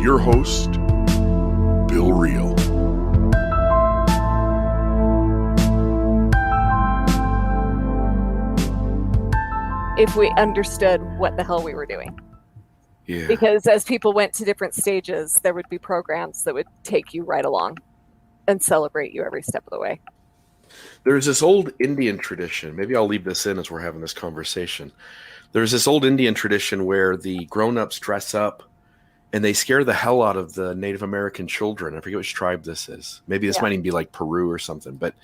your host, Bill Reel. If we understood what the hell we were doing. Yeah. Because as people went to different stages, there would be programs that would take you right along and celebrate you every step of the way. There's this old Indian tradition. Maybe I'll leave this in as we're having this conversation. There's this old Indian tradition where the grown-ups dress up and they scare the hell out of the Native American children. I forget which tribe this is. Maybe this might even be like Peru or something, but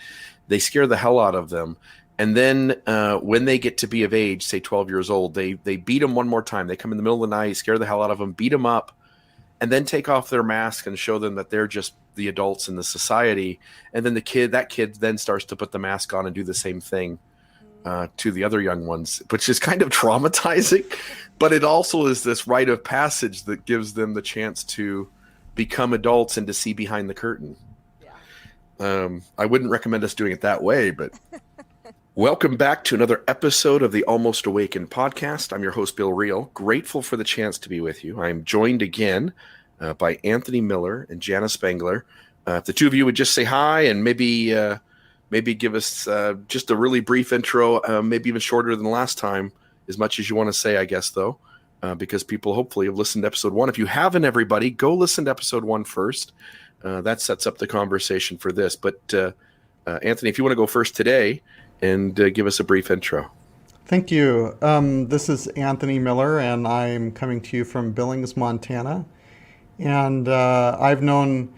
they scare the hell out of them. And then when they get to be of age, say 12 years old, they beat them one more time. They come in the middle of the night, scare the hell out of them, beat them up, and then take off their mask and show them that they're just the adults in the society. And then that kid then starts to put the mask on and do the same thing to the other young ones, which is kind of traumatizing. But it also is this rite of passage that gives them the chance to become adults and to see behind the curtain. Yeah. I wouldn't recommend us doing it that way, but... Welcome back to another episode of the Almost Awakened podcast. I'm your host, Bill Reel. Grateful for the chance to be with you. I'm joined again by Anthony Miller and Jana Spangler. If the two of you would just say hi and maybe give us just a really brief intro, maybe even shorter than last time, as much as you want to say, I guess, though, because people hopefully have listened to episode 1. If you haven't, everybody, go listen to episode 1 first. That sets up the conversation for this. But Anthony, if you want to go first today, and give us a brief intro. Thank you. This is Anthony Miller, and I'm coming to you from Billings, Montana. And I've known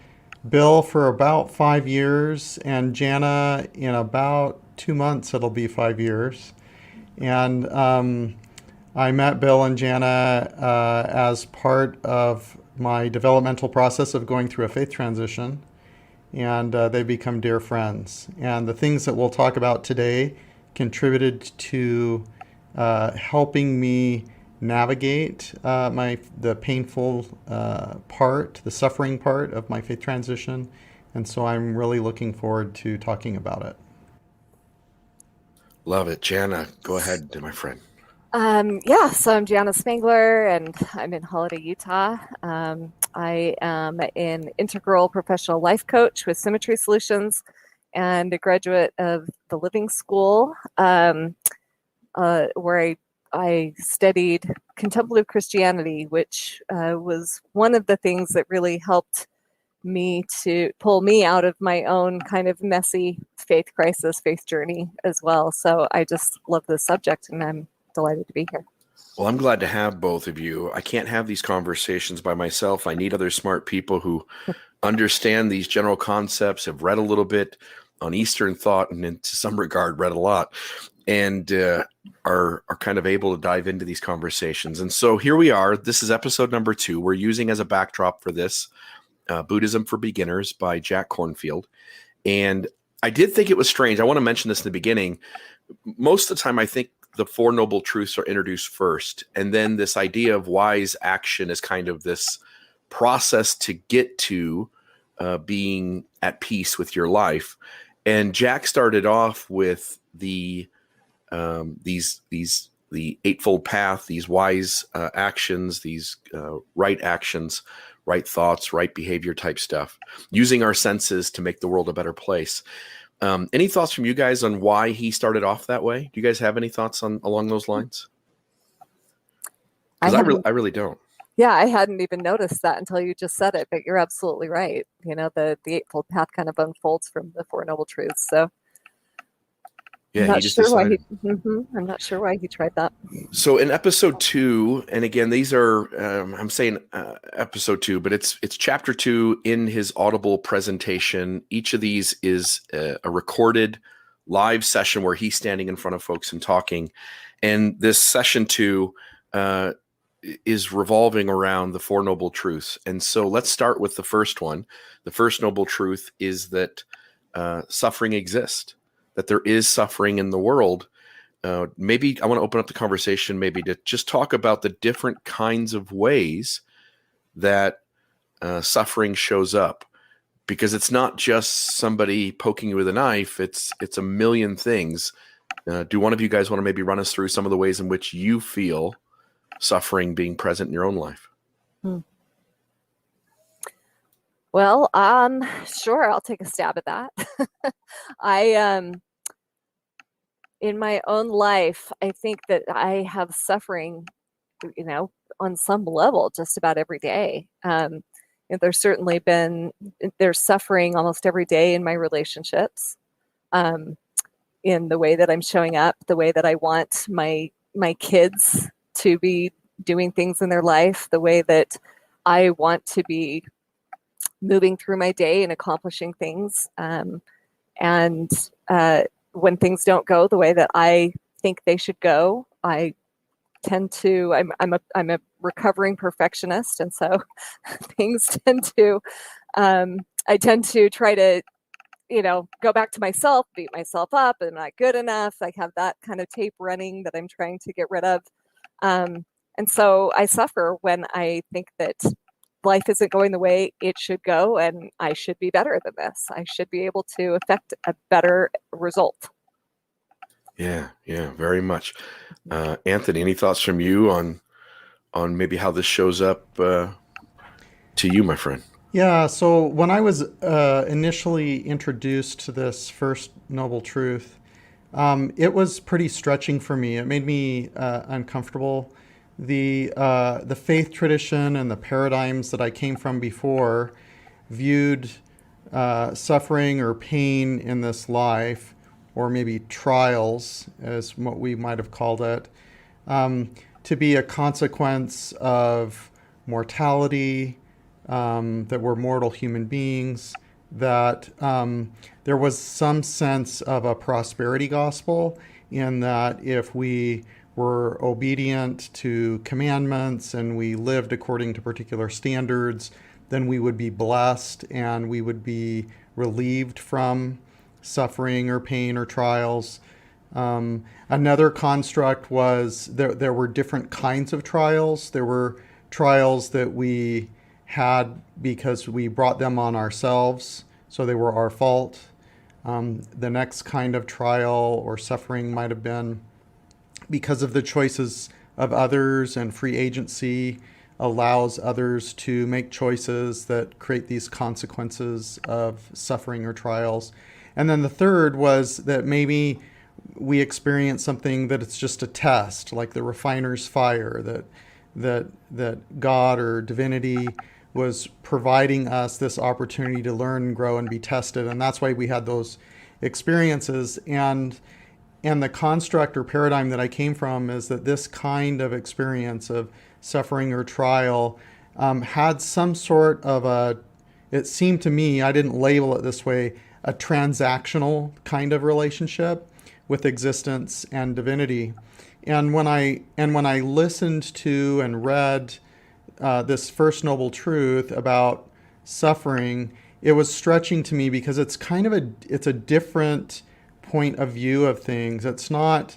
Bill for about 5 years, and Jana in about 2 months, it'll be 5 years. And I met Bill and Jana as part of my developmental process of going through a faith transition. And they become dear friends. And the things that we'll talk about today contributed to helping me navigate the painful part, the suffering part of my faith transition. And so I'm really looking forward to talking about it. Love it. Jana, go ahead, my friend. So I'm Jana Spangler, and I'm in Holiday, Utah. I am an integral professional life coach with Symmetry Solutions and a graduate of the Living School, where I studied contemplative Christianity, which was one of the things that really helped me to pull me out of my own kind of messy faith crisis, faith journey as well. So I just love this subject, and I'm delighted to be here. Well, I'm glad to have both of you. I can't have these conversations by myself. I need other smart people who understand these general concepts, have read a little bit on Eastern thought, and in some regard read a lot, and are kind of able to dive into these conversations. And so here we are. This is episode number 2. We're using as a backdrop for this Buddhism for Beginners by Jack Kornfield. And I did think it was strange. I want to mention this in the beginning. Most of the time, I think the Four Noble Truths are introduced first, and then this idea of wise action is kind of this process to get to being at peace with your life. And Jack started off with the Eightfold Path, these wise actions, these right actions, right thoughts, right behavior type stuff, using our senses to make the world a better place. Any thoughts from you guys on why he started off that way? Do you guys have any thoughts along those lines? Because I really don't. Yeah, I hadn't even noticed that until you just said it, but you're absolutely right. You know, the Eightfold Path kind of unfolds from the Four Noble Truths. So yeah, I'm not sure why he tried that. So in episode 2, and again, these are I'm saying episode 2, but it's chapter 2 in his Audible presentation. Each of these is a recorded live session where he's standing in front of folks and talking. And this session 2 is revolving around the Four Noble Truths. And so let's start with the first one. The first noble truth is that suffering exists, that there is suffering in the world. Maybe I want to open up the conversation maybe to just talk about the different kinds of ways that suffering shows up, because it's not just somebody poking you with a knife. It's a million things. Do one of you guys want to maybe run us through some of the ways in which you feel suffering being present in your own life? Well, sure, I'll take a stab at that. I in my own life, I think that I have suffering, on some level just about every day. And there's suffering almost every day in my relationships, um, in the way that I'm showing up, the way that I want my kids to be doing things in their life, the way that I want to be moving through my day and accomplishing things. And when things don't go the way that I think they should go, I tend to. I'm a recovering perfectionist, and so things tend to. I tend to try to, go back to myself, beat myself up. I'm not good enough. I have that kind of tape running that I'm trying to get rid of. And so I suffer when I think that life isn't going the way it should go, and I should be better than this. I should be able to affect a better result. Yeah, very much. Anthony, any thoughts from you on maybe how this shows up to you, my friend? Yeah, so when I was initially introduced to this first noble truth, it was pretty stretching for me. It made me uncomfortable. The faith tradition and the paradigms that I came from before viewed suffering or pain in this life, or maybe trials, as what we might have called it, to be a consequence of mortality, that we're mortal human beings, that there was some sense of a prosperity gospel, in that if we were obedient to commandments and we lived according to particular standards, then we would be blessed and we would be relieved from suffering or pain or trials. Another construct was there were different kinds of trials. There were trials that we had because we brought them on ourselves, so they were our fault. The next kind of trial or suffering might have been because of the choices of others, and free agency allows others to make choices that create these consequences of suffering or trials. And then the third was that maybe we experience something that it's just a test, like the refiner's fire, that God or divinity was providing us this opportunity to learn, grow, and be tested. And that's why we had those experiences. And the construct or paradigm that I came from is that this kind of experience of suffering or trial had some sort of it seemed to me, I didn't label it this way, a transactional kind of relationship with existence and divinity. And when I listened to and read this first noble truth about suffering, it was stretching to me because it's it's a different point of view of things. It's not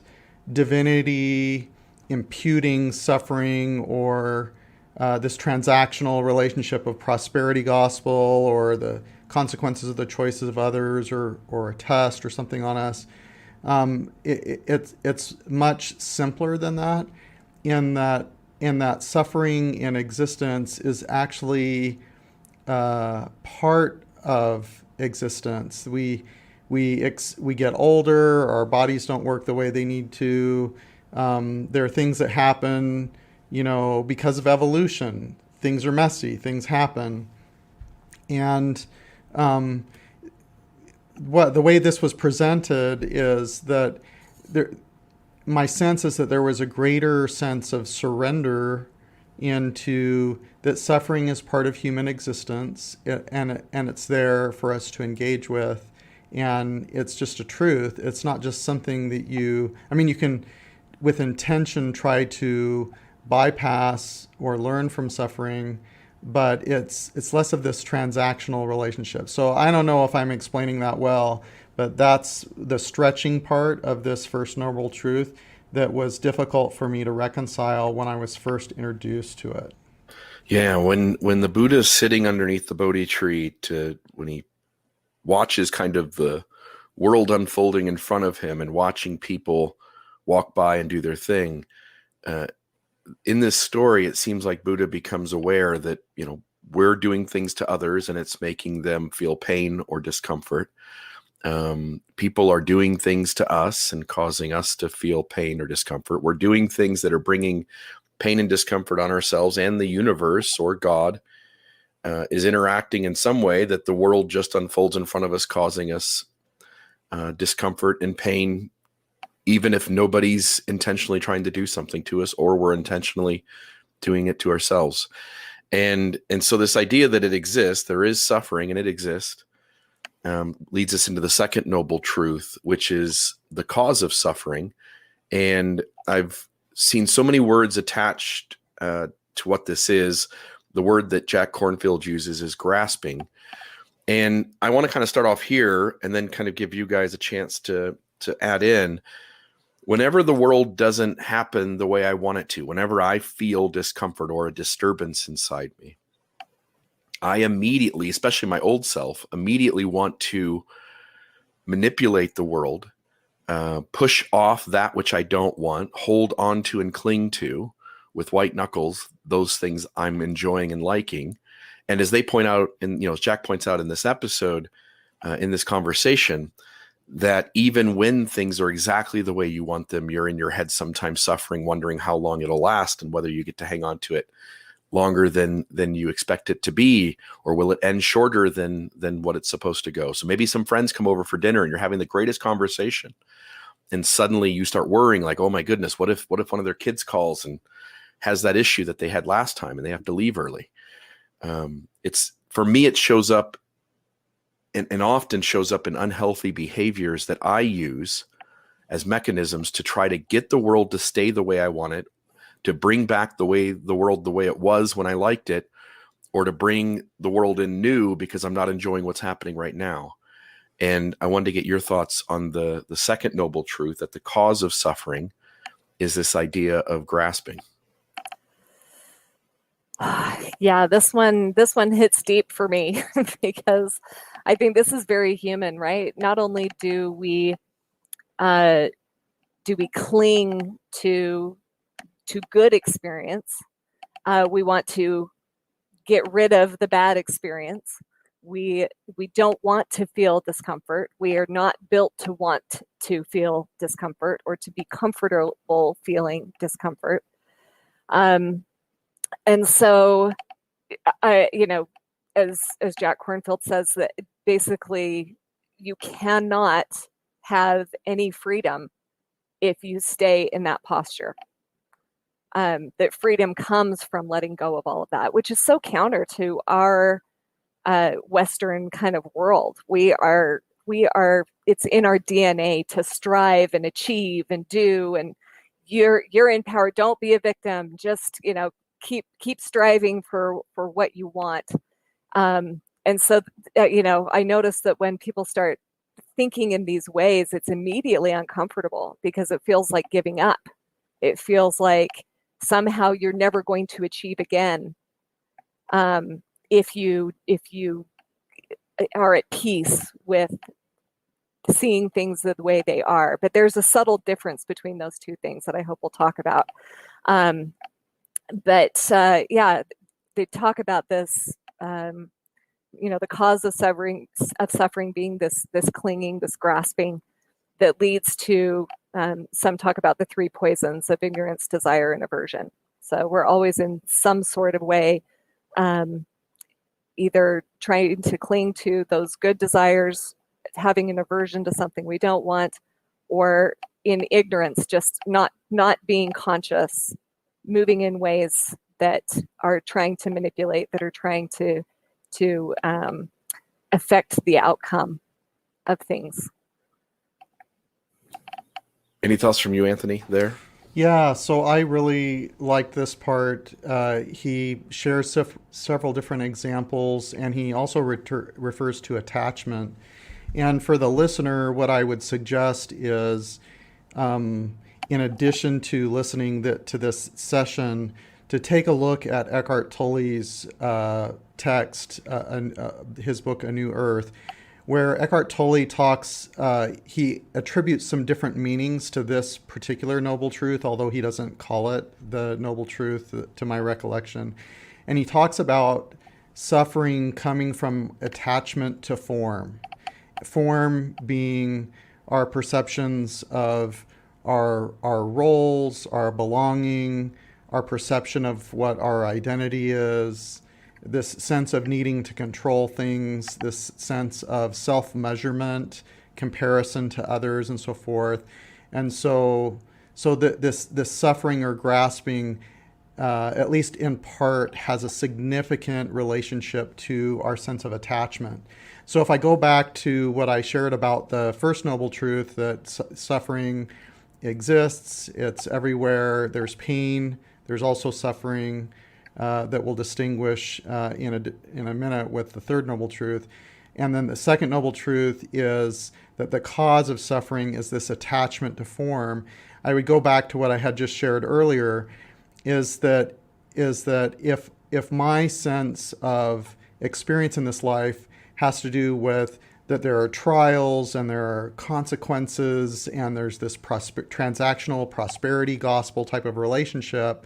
divinity imputing suffering, or this transactional relationship of prosperity gospel, or the consequences of the choices of others, or a test or something on us. It's much simpler than that, in that suffering in existence is actually part of existence. We get older, our bodies don't work the way they need to. There are things that happen, because of evolution. Things are messy, things happen. And the way this was presented is that my sense is that there was a greater sense of surrender into that suffering is part of human existence, and it's there for us to engage with, and it's just a truth. It's not just something that you can with intention try to bypass or learn from suffering, but it's less of this transactional relationship. So I don't know if I'm explaining that well, but that's the stretching part of this first noble truth that was difficult for me to reconcile when I was first introduced to it. Yeah, when the Buddha is sitting underneath the Bodhi tree, when he watches kind of the world unfolding in front of him and watching people walk by and do their thing, in this story, it seems like Buddha becomes aware that we're doing things to others and it's making them feel pain or discomfort. People are doing things to us and causing us to feel pain or discomfort. We're doing things that are bringing pain and discomfort on ourselves, and the universe or God is interacting in some way that the world just unfolds in front of us, causing us discomfort and pain, even if nobody's intentionally trying to do something to us, or we're intentionally doing it to ourselves. And so this idea that it exists, there is suffering and it exists, leads us into the second noble truth, which is the cause of suffering. And I've seen so many words attached to what this is. The word that Jack Kornfield uses is grasping. And I want to kind of start off here and then kind of give you guys a chance to add in. Whenever the world doesn't happen the way I want it to, whenever I feel discomfort or a disturbance inside me, I immediately, especially my old self, immediately want to manipulate the world, push off that which I don't want, hold on to and cling to with white knuckles, those things I'm enjoying and liking. And as they point out, and as Jack points out in this episode, in this conversation, that even when things are exactly the way you want them, you're in your head sometimes suffering, wondering how long it'll last and whether you get to hang on to it longer than you expect it to be, or will it end shorter than what it's supposed to go. So maybe some friends come over for dinner and you're having the greatest conversation, and suddenly you start worrying, like, oh my goodness, what if one of their kids calls and has that issue that they had last time and they have to leave early. It's, for me, it shows up and often shows up in unhealthy behaviors that I use as mechanisms to try to get the world to stay the way I want it, to bring back the world the way it was when I liked it, or to bring the world in new because I'm not enjoying what's happening right now. And I wanted to get your thoughts on the second noble truth, that the cause of suffering is this idea of grasping. Yeah, this one hits deep for me because I think this is very human, right? Not only do we cling to good experience, we want to get rid of the bad experience. We don't want to feel discomfort. We are not built to want to feel discomfort or to be comfortable feeling discomfort. And so, as Jack Kornfield says, that basically you cannot have any freedom if you stay in that posture. That freedom comes from letting go of all of that, which is so counter to our Western kind of world. We are. It's in our DNA to strive and achieve and do. And you're in power. Don't be a victim. Just keep striving for what you want. And so I notice that when people start thinking in these ways, it's immediately uncomfortable because it feels like giving up. It feels like somehow you're never going to achieve again if you are at peace with seeing things the way they are. But there's a subtle difference between those two things that I hope we'll talk about. But they talk about this, the cause of suffering being this clinging, this grasping that leads to, some talk about the three poisons of ignorance, desire, and aversion. So we're always in some sort of way, either trying to cling to those good desires, having an aversion to something we don't want, or in ignorance, just not being conscious, moving in ways that are trying to manipulate, that are trying to affect the outcome of things. Any thoughts from you, Anthony, there? Yeah, so I really like this part. He shares several different examples, and he also refers to attachment. And for the listener, what I would suggest is, in addition to listening to this session, to take a look at Eckhart Tolle's text, his book, A New Earth, where Eckhart Tolle talks, he attributes some different meanings to this particular noble truth, although he doesn't call it the noble truth, to my recollection. And he talks about suffering coming from attachment to form. Form being our perceptions of our roles, our belonging, our perception of what our identity is, this sense of needing to control things, this sense of self-measurement, comparison to others, and so forth. And this suffering or grasping, at least in part, has a significant relationship to our sense of attachment. So if I go back to what I shared about the first noble truth, that suffering exists, it's everywhere, there's pain, there's also suffering, that we'll distinguish in a minute with the third noble truth. And then the second noble truth is that the cause of suffering is this attachment to form. I would go back to what I had just shared earlier, is that if my sense of experience in this life has to do with that there are trials and there are consequences and there's this transactional prosperity gospel type of relationship,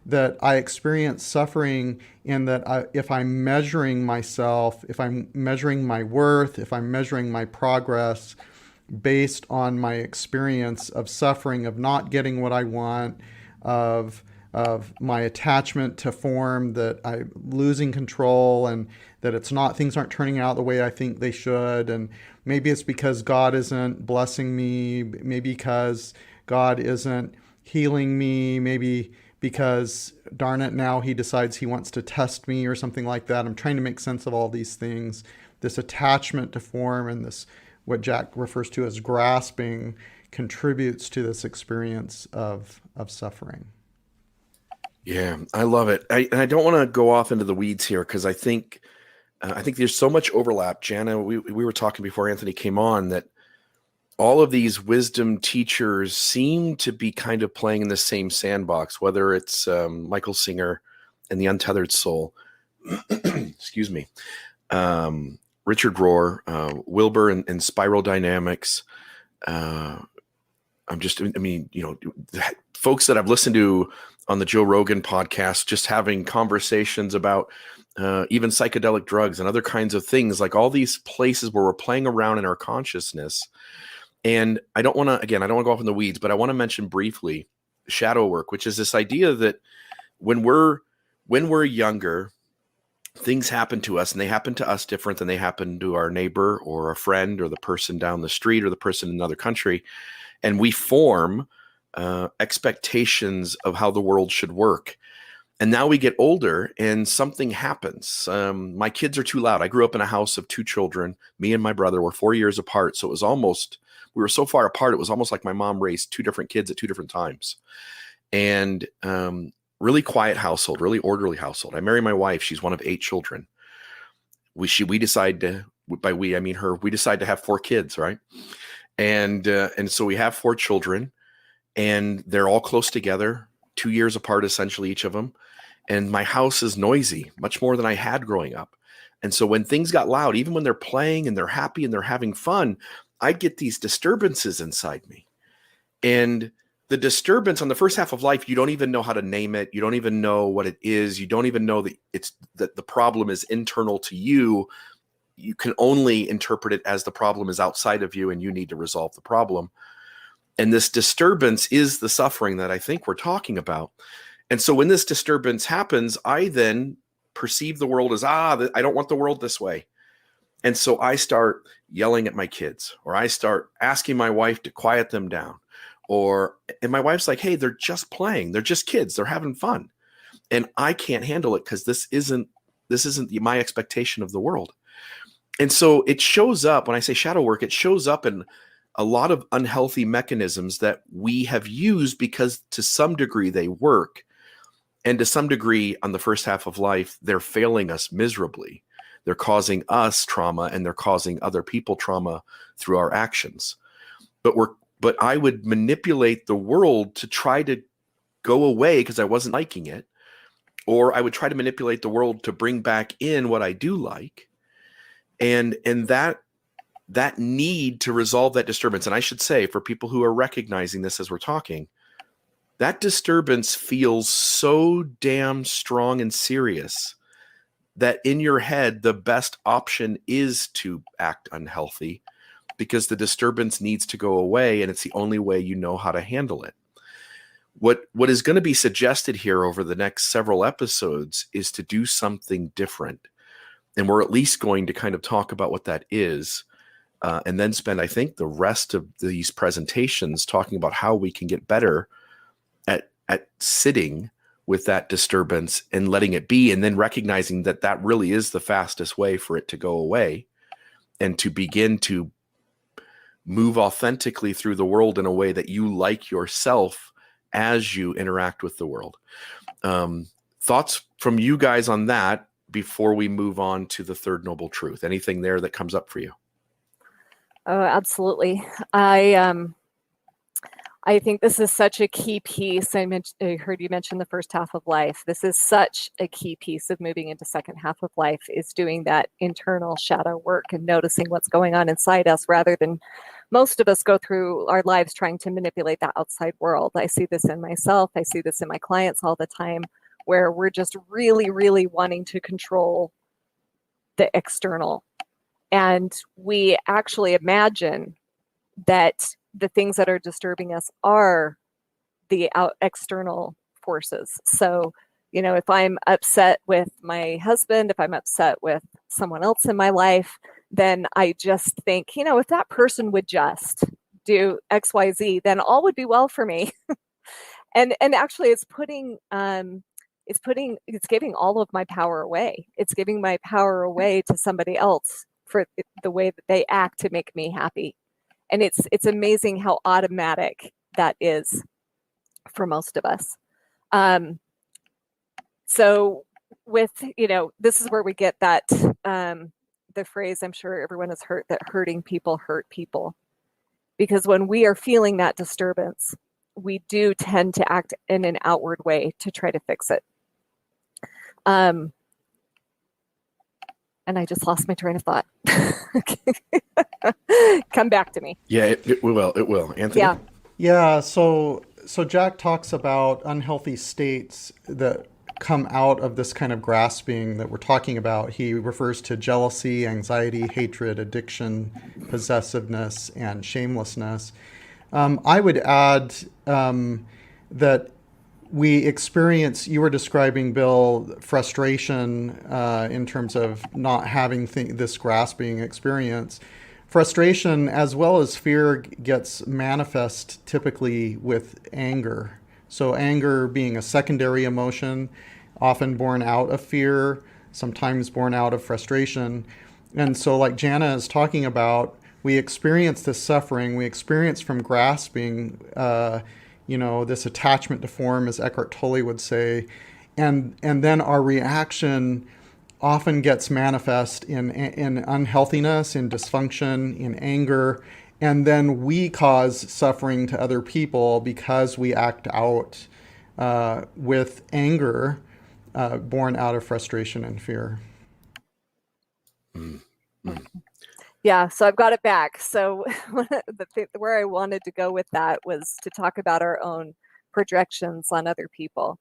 that I experience suffering in that if I'm measuring myself, if I'm measuring my worth, if I'm measuring my progress based on my experience of suffering, of not getting what I want, of my attachment to form, that I'm losing control and that things aren't turning out the way I think they should. And maybe it's because God isn't blessing me, maybe because God isn't healing me, maybe because, darn it, now he decides he wants to test me or something like that. I'm trying to make sense of all these things. This attachment to form and this, what Jack refers to as grasping, contributes to this experience of suffering. Yeah, I love it. I don't want to go off into the weeds here because I think there's so much overlap. Jana, we were talking before Anthony came on that all of these wisdom teachers seem to be kind of playing in the same sandbox, whether it's Michael Singer and the Untethered Soul, excuse me, Richard Rohr, Wilbur and Spiral Dynamics. Folks that I've listened to on the Joe Rogan podcast, just having conversations about even psychedelic drugs and other kinds of things, like all these places where we're playing around in our consciousness. And I don't want to go off in the weeds, but I want to mention briefly shadow work, which is this idea that when we're younger, things happen to us and they happen to us different than they happen to our neighbor or a friend or the person down the street or the person in another country. And we form expectations of how the world should work. And now we get older and something happens. My kids are too loud. I grew up in a house of two children. Me and my brother were 4 years apart. So we were so far apart, it was almost like my mom raised two different kids at two different times. And really quiet household, really orderly household. I married my wife. She's one of 8 children. We decide to, by we, I mean her, we decide to have 4 kids, right? And so we have 4 children and they're all close together, 2 years apart, essentially, each of them. And my house is noisy, much more than I had growing up. And so when things got loud, even when they're playing and they're happy and they're having fun, I'd get these disturbances inside me. And the disturbance on the first half of life, you don't even know how to name it. You don't even know what it is. You don't even know that the problem is internal to you. You can only interpret it as the problem is outside of you and you need to resolve the problem. And this disturbance is the suffering that I think we're talking about. And so when this disturbance happens, I then perceive the world as, I don't want the world this way. And so I start yelling at my kids, or I start asking my wife to quiet them down. And my wife's like, hey, they're just playing. They're just kids. They're having fun. And I can't handle it because this isn't my expectation of the world. And so it shows up, when I say shadow work, it shows up in a lot of unhealthy mechanisms that we have used because to some degree they work. And to some degree on the first half of life, they're failing us miserably. They're causing us trauma and they're causing other people trauma through our actions. But I would manipulate the world to try to go away because I wasn't liking it. Or I would try to manipulate the world to bring back in what I do like. And that need to resolve that disturbance. And I should say, for people who are recognizing this as we're talking, that disturbance feels so damn strong and serious that in your head, the best option is to act unhealthy because the disturbance needs to go away, and it's the only way you know how to handle it. What is going to be suggested here over the next several episodes is to do something different. And we're at least going to kind of talk about what that is, and then spend, I think, the rest of these presentations talking about how we can get better at sitting with that disturbance and letting it be, and then recognizing that that really is the fastest way for it to go away, and to begin to move authentically through the world in a way that you like yourself as you interact with the world. Thoughts from you guys on that before we move on to the third noble truth? Anything there that comes up for you? Oh, absolutely. I think this is such a key piece. I heard you mention the first half of life. This is such a key piece of moving into second half of life, is doing that internal shadow work and noticing what's going on inside us, rather than most of us go through our lives trying to manipulate the outside world. I see this in myself. I see this in my clients all the time, where we're just really, really wanting to control the external. And we actually imagine that the things that are disturbing us are the external forces. So, if I'm upset with my husband, if I'm upset with someone else in my life, then I just think, if that person would just do X, Y, Z, then all would be well for me. and actually it's giving all of my power away. It's giving my power away to somebody else for the way that they act to make me happy. And it's amazing how automatic that is for most of us. So with, this is where we get that, the phrase, I'm sure everyone has heard, that hurting people hurt people. Because when we are feeling that disturbance, we do tend to act in an outward way to try to fix it. And I just lost my train of thought. Come back to me. Yeah, it will. Anthony? Yeah. Yeah, so Jack talks about unhealthy states that come out of this kind of grasping that we're talking about. He refers to jealousy, anxiety, hatred, addiction, possessiveness, and shamelessness. I would add that we experience, you were describing, Bill, frustration in terms of not having this grasping experience. Frustration as well as fear gets manifest typically with anger. So anger being a secondary emotion, often born out of fear, sometimes born out of frustration. And so like Jana is talking about, we experience this suffering, we experience from grasping, this attachment to form, as Eckhart Tolle would say, and then our reaction often gets manifest in unhealthiness, in dysfunction, in anger, and then we cause suffering to other people because we act out with anger born out of frustration and fear. Mm-hmm. Yeah, so I've got it back. So where I wanted to go with that was to talk about our own projections on other people.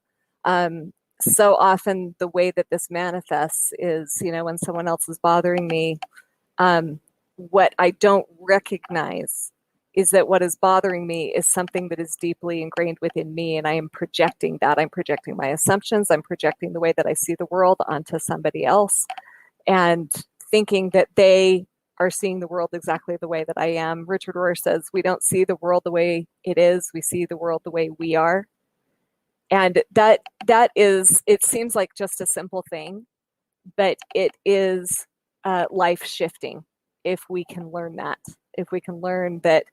So often the way that this manifests is, when someone else is bothering me, what I don't recognize is that what is bothering me is something that is deeply ingrained within me, and I am projecting that. I'm projecting my assumptions. I'm projecting the way that I see the world onto somebody else, and thinking that they are seeing the world exactly the way that I am. Richard Rohr says, we don't see the world the way it is, we see the world the way we are. And that is, it seems like just a simple thing, but it is life shifting if we can learn that. If we can learn that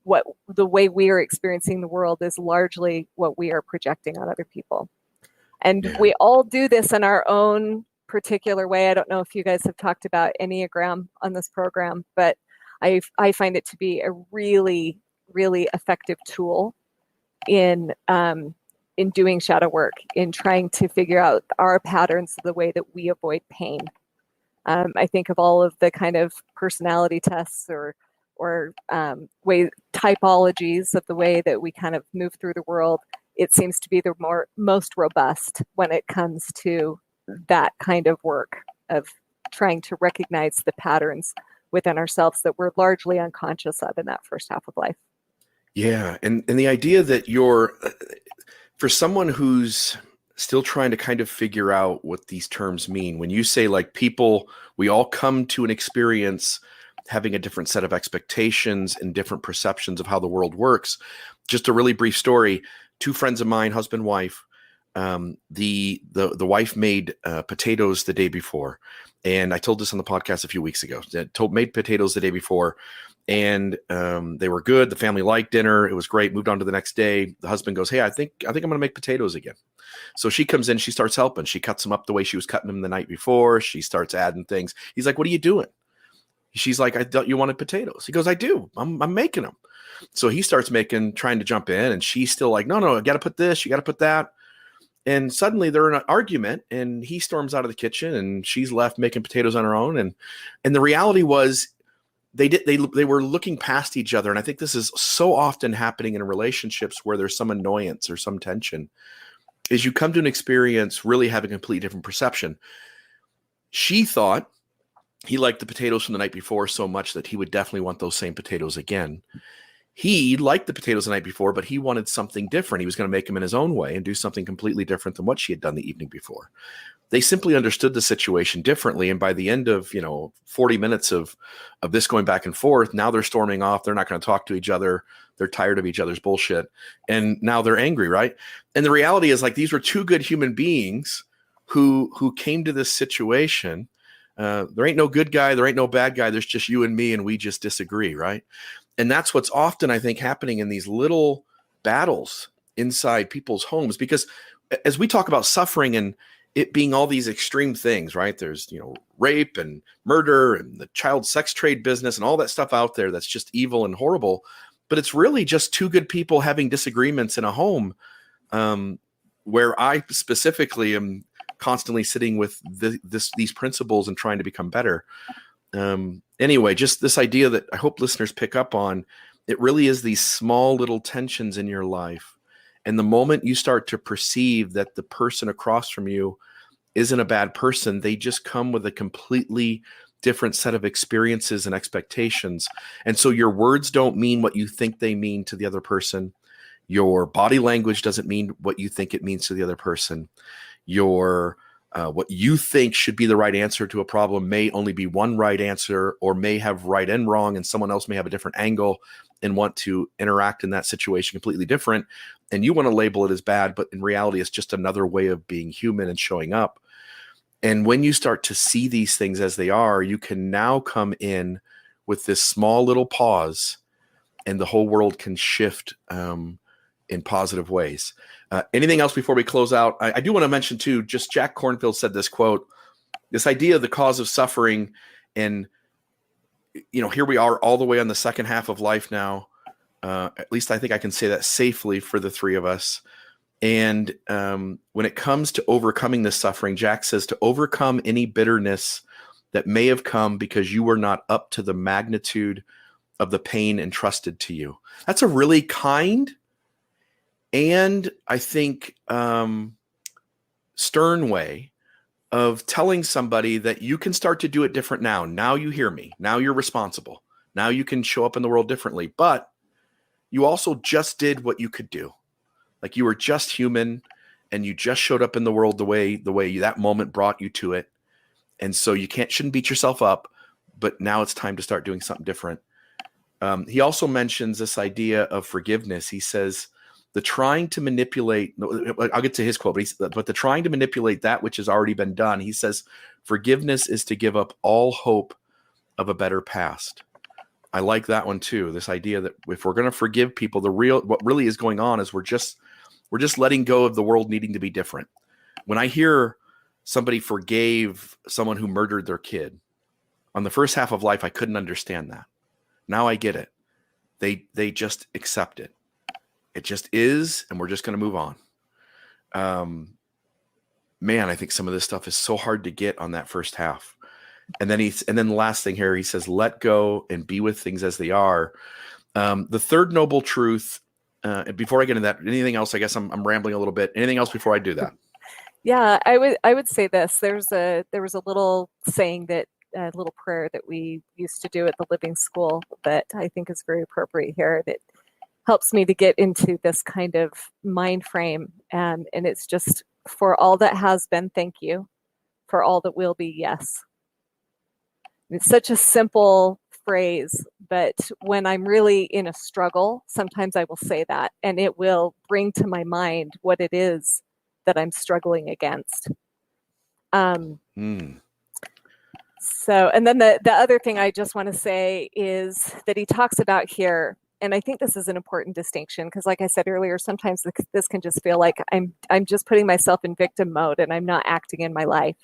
what the way we are experiencing the world is largely what we are projecting on other people. And we all do this in our own particular way. I don't know if you guys have talked about Enneagram on this program, but I find it to be a really, really effective tool in doing shadow work, in trying to figure out our patterns, the way that we avoid pain. I think of all of the kind of personality tests or way typologies of the way that we kind of move through the world. It seems to be the most robust when it comes to that kind of work of trying to recognize the patterns within ourselves that we're largely unconscious of in that first half of life. Yeah. And the idea that for someone who's still trying to kind of figure out what these terms mean, when you say like people, we all come to an experience having a different set of expectations and different perceptions of how the world works. Just a really brief story. Two friends of mine, husband, wife, the wife made potatoes the day before. And I told this on the podcast a few weeks ago. Made potatoes the day before, and they were good. The family liked dinner. It was great. Moved on to the next day. The husband goes, "Hey, I think I'm going to make potatoes again." So she comes in. She starts helping. She cuts them up the way she was cutting them the night before. She starts adding things. He's like, "What are you doing?" She's like, "I thought you wanted potatoes." He goes, "I do. I'm making them." So he starts trying to jump in, and she's still like, "No, I got to put this. You got to put that." And suddenly they're in an argument, and he storms out of the kitchen, and she's left making potatoes on her own. And the reality was they were looking past each other. And I think this is so often happening in relationships where there's some annoyance or some tension, is you come to an experience really having a completely different perception. She thought he liked the potatoes from the night before so much that he would definitely want those same potatoes again. He liked the potatoes the night before, but he wanted something different. He was going to make them in his own way and do something completely different than what she had done the evening before. They simply understood the situation differently. And by the end of, 40 minutes of this going back and forth, now they're storming off. They're not going to talk to each other. They're tired of each other's bullshit. And now they're angry, right? And the reality is, like, these were two good human beings who came to this situation. There ain't no good guy. There ain't no bad guy. There's just you and me, and we just disagree, right? And that's what's often, I think, happening in these little battles inside people's homes. Because as we talk about suffering and it being all these extreme things, right? There's, rape and murder and the child sex trade business and all that stuff out there that's just evil and horrible. But it's really just two good people having disagreements in a home, where I specifically am constantly sitting with these principles and trying to become better. Anyway, just this idea that I hope listeners pick up on, it really is these small little tensions in your life. And the moment you start to perceive that the person across from you isn't a bad person, they just come with a completely different set of experiences and expectations. And so your words don't mean what you think they mean to the other person. Your body language doesn't mean what you think it means to the other person. What you think should be the right answer to a problem may only be one right answer, or may have right and wrong, and someone else may have a different angle and want to interact in that situation completely different. And you want to label it as bad, but in reality, it's just another way of being human and showing up. And when you start to see these things as they are, you can now come in with this small little pause, and the whole world can shift in positive ways. Anything else before we close out? I do want to mention too, just Jack Kornfield said this quote, this idea of the cause of suffering. And, here we are all the way on the second half of life now. At least I think I can say that safely for the three of us. And when it comes to overcoming this suffering, Jack says to overcome any bitterness that may have come because you were not up to the magnitude of the pain entrusted to you. That's a really kind and I think stern way of telling somebody that you can start to do it different now. Now you hear me. Now you're responsible. Now you can show up in the world differently. But you also just did what you could do. Like, you were just human, and you just showed up in the world the way that moment brought you to it. And so you shouldn't beat yourself up, but now it's time to start doing something different. He also mentions this idea of forgiveness. He says, the trying to manipulate, I'll get to his quote, but the trying to manipulate that which has already been done. He says, forgiveness is to give up all hope of a better past. I like that one too. This idea that if we're going to forgive people, what really is going on is we're just letting go of the world needing to be different. When I hear somebody forgave someone who murdered their kid, on the first half of life, I couldn't understand that. Now I get it. They just accept it. It just is, and we're just going to move on. Man, I think some of this stuff is so hard to get on that first half. And then the last thing here, he says, let go and be with things as they are. The third noble truth, before I get into that, anything else? I guess I'm rambling a little bit. Anything else before I do that? Yeah, I would say this. There was a little saying that a little prayer that we used to do at the Living School that I think is very appropriate here. That helps me to get into this kind of mind frame, and it's just for all that has been, thank you. For all that will be, yes. It's such a simple phrase, but when I'm really in a struggle, sometimes I will say that, and it will bring to my mind what it is that I'm struggling against. Um, Mm. so, and then the other thing I just want to say is that he talks about here, and I think this is an important distinction because, like I said earlier, sometimes this can just feel like I'm just putting myself in victim mode and I'm not acting in my life.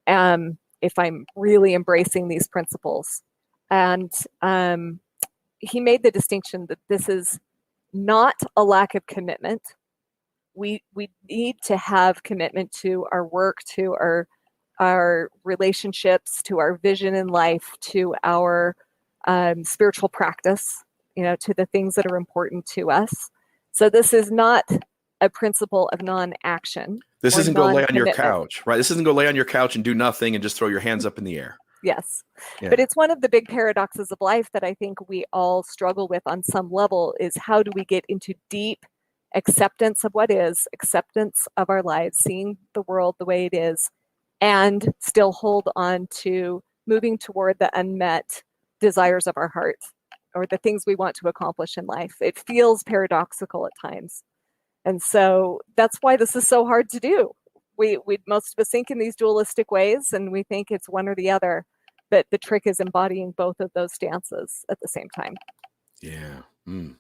If I'm really embracing these principles. And he made the distinction that this is not a lack of commitment. We need to have commitment to our work, to our relationships, to our vision in life, to our spiritual practice, to the things that are important to us. So this is not a principle of non-action. This or isn't go lay on your non-commitment. couch, right? This isn't go lay on your couch and do nothing and just throw your hands up in the air. Yes. Yeah. But it's one of the big paradoxes of life that I think we all struggle with on some level is how do we get into deep acceptance of what is, acceptance of our lives, seeing the world the way it is, and still hold on to moving toward the unmet desires of our heart or the things we want to accomplish in life. It feels paradoxical at times. And so that's why this is so hard to do. We most of us think in these dualistic ways and we think it's one or the other, but the trick is embodying both of those stances at the same time. Yeah. Mm.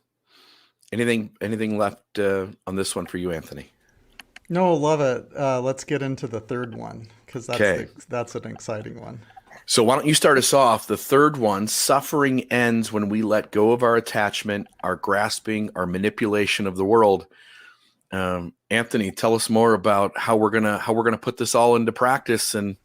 Anything left on this one for you, Anthony? No, love it. Let's get into the third one because Okay. that's an exciting one. So why don't you start us off? The third one, suffering ends when we let go of our attachment, our grasping, our manipulation of the world. Anthony, tell us more about how we're gonna put this all into practice, and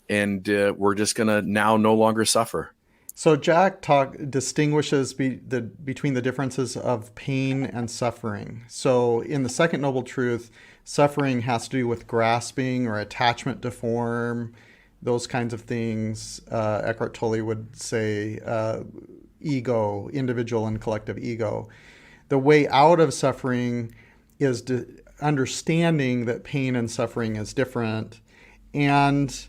we're just gonna now no longer suffer. So Jack distinguishes between the differences of pain and suffering. So in the second noble truth, suffering has to do with grasping or attachment to form, those kinds of things. Eckhart Tolle would say ego, individual and collective ego. The way out of suffering is understanding that pain and suffering is different, and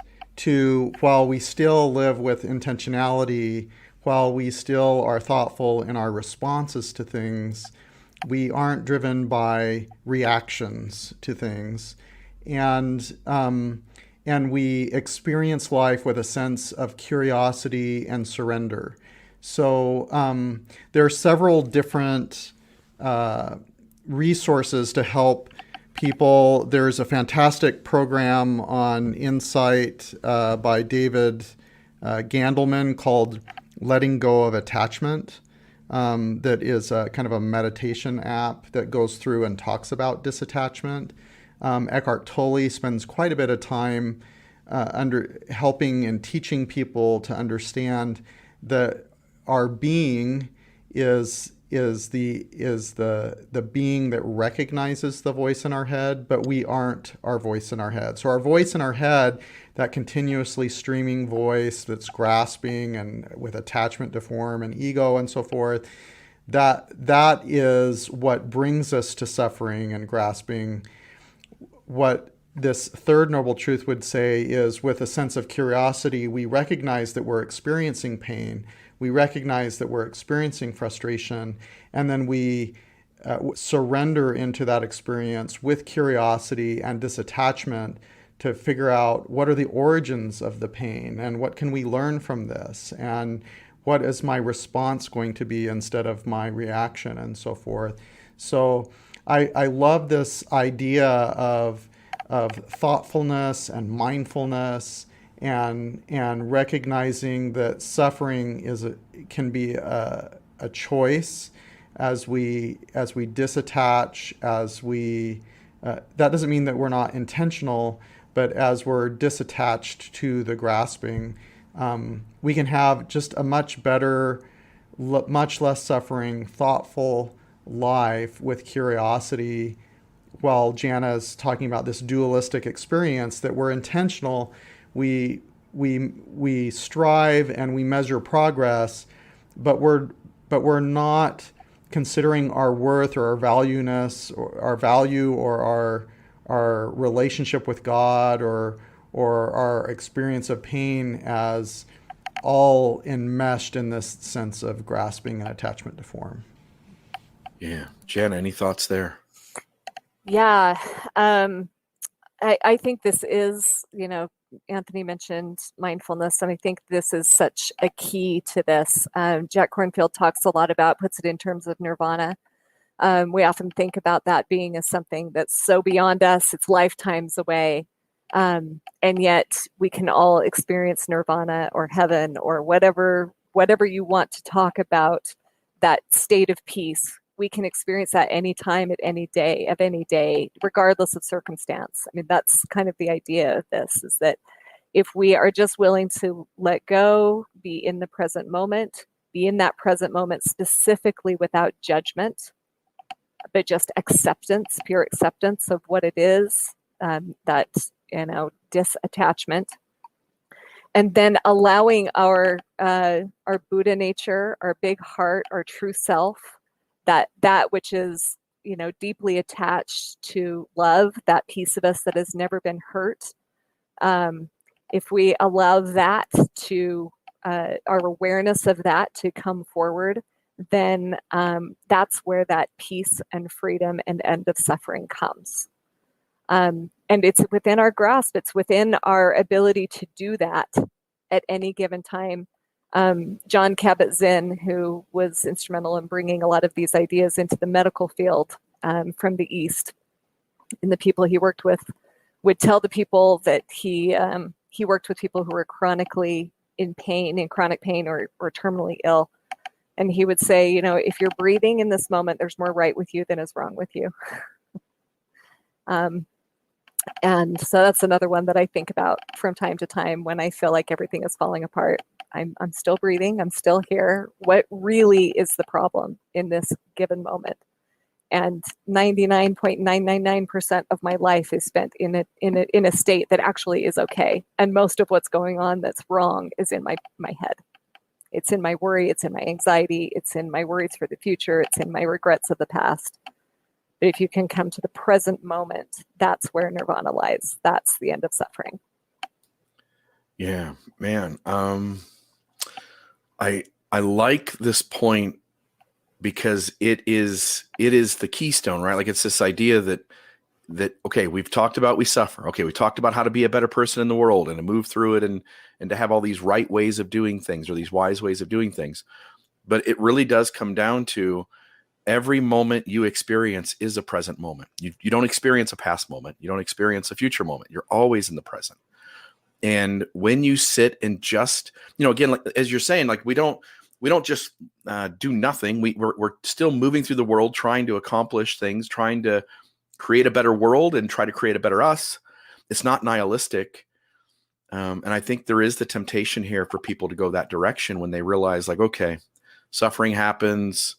while we still live with intentionality, while we still are thoughtful in our responses to things, we aren't driven by reactions to things, and we experience life with a sense of curiosity and surrender. So there are several different resources to help people. There's a fantastic program on Insight by David Gandelman called Letting Go of Attachment. That is kind of a meditation app that goes through and talks about disattachment. Eckhart Tolle spends quite a bit of time helping and teaching people to understand that our being is the being that recognizes the voice in our head, but we aren't our voice in our head. So our voice in our head, that continuously streaming voice that's grasping and with attachment to form and ego and so forth, that is what brings us to suffering and grasping. What this third noble truth would say is, with a sense of curiosity, we recognize that we're experiencing pain. We recognize that we're experiencing frustration, and then we surrender into that experience with curiosity and disattachment to figure out what are the origins of the pain and what can we learn from this and what is my response going to be instead of my reaction and so forth. So I love this idea of thoughtfulness and mindfulness and recognizing that suffering can be a choice as we disattach, that doesn't mean that we're not intentional, but as we're disattached to the grasping, we can have just a much better, much less suffering, thoughtful life with curiosity while Jana is talking about this dualistic experience, that we're intentional, we strive and we measure progress, but we're not considering our worth or our valueness or our value or our relationship with God or our experience of pain as all enmeshed in this sense of grasping and attachment to form. Yeah. Jana, any thoughts there? Yeah. I think this is, Anthony mentioned mindfulness, and I think this is such a key to this. Jack Kornfield talks a lot about, puts it in terms of nirvana. We often think about that being as something that's so beyond us, it's lifetimes away. And yet we can all experience nirvana or heaven or whatever you want to talk about, that state of peace. We can experience that anytime, at any day, of any day, regardless of circumstance. I mean, that's kind of the idea of this, is that if we are just willing to let go, be in the present moment, be in that present moment specifically without judgment, but just acceptance, pure acceptance of what it is, that, disattachment, and then allowing our Buddha nature, our big heart, our true self, that which is, deeply attached to love, that piece of us that has never been hurt. If we allow that to, our awareness of that to come forward, then that's where that peace and freedom and end of suffering comes. And it's within our grasp, it's within our ability to do that at any given time. John Kabat-Zinn, who was instrumental in bringing a lot of these ideas into the medical field from the East, and the people he worked with, would tell the people that he worked with people who were chronically in chronic pain or terminally ill. And he would say, if you're breathing in this moment, there's more right with you than is wrong with you. And so that's another one that I think about from time to time when I feel like everything is falling apart. I'm still breathing. I'm still here. What really is the problem in this given moment? And 99.999% of my life is spent in a state that actually is okay. And most of what's going on that's wrong is in my head. It's in my worry. It's in my anxiety. It's in my worries for the future. It's in my regrets of the past. But if you can come to the present moment, that's where nirvana lies. That's the end of suffering. Yeah, man. I like this point because it is the keystone, right? Like, it's this idea that okay, we've talked about we suffer. Okay, we talked about how to be a better person in the world and to move through it and to have all these right ways of doing things, or these wise ways of doing things. But it really does come down to every moment you experience is a present moment. You don't experience a past moment. You don't experience a future moment. You're always in the present. And when you sit and just, again, like, as you're saying, like, we don't just do nothing. We're still moving through the world, trying to accomplish things, trying to create a better world and try to create a better us. It's not nihilistic. And I think there is the temptation here for people to go that direction when they realize, like, okay, suffering happens.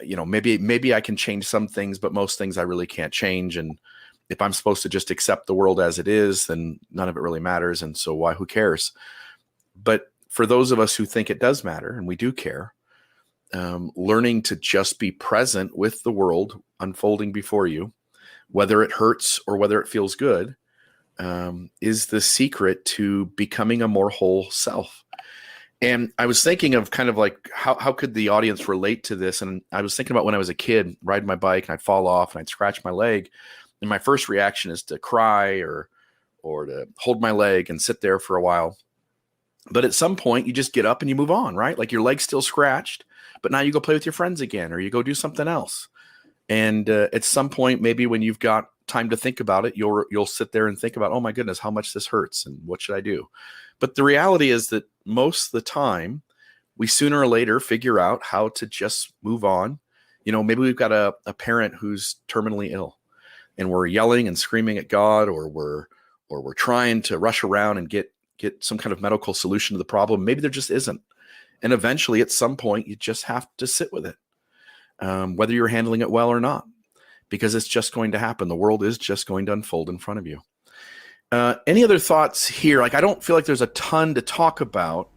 Maybe I can change some things, but most things I really can't change. And if I'm supposed to just accept the world as it is, then none of it really matters. And so who cares? But for those of us who think it does matter, and we do care, learning to just be present with the world unfolding before you, whether it hurts or whether it feels good, is the secret to becoming a more whole self. And I was thinking of kind of like, how could the audience relate to this? And I was thinking about when I was a kid, riding my bike, and I'd fall off and I'd scratch my leg. And my first reaction is to cry or to hold my leg and sit there for a while. But at some point, you just get up and you move on, right? Like, your leg's still scratched, but now you go play with your friends again, or you go do something else. And at some point, maybe when you've got time to think about it, you'll sit there and think about, oh my goodness, how much this hurts and what should I do? But the reality is that most of the time, we sooner or later figure out how to just move on. Maybe we've got a parent who's terminally ill, and we're yelling and screaming at God, or we're trying to rush around and get some kind of medical solution to the problem. Maybe there just isn't. And eventually, at some point, you just have to sit with it, whether you're handling it well or not. because it's just going to happen. The world is just going to unfold in front of you. Any other thoughts here? Like, I don't feel like there's a ton to talk about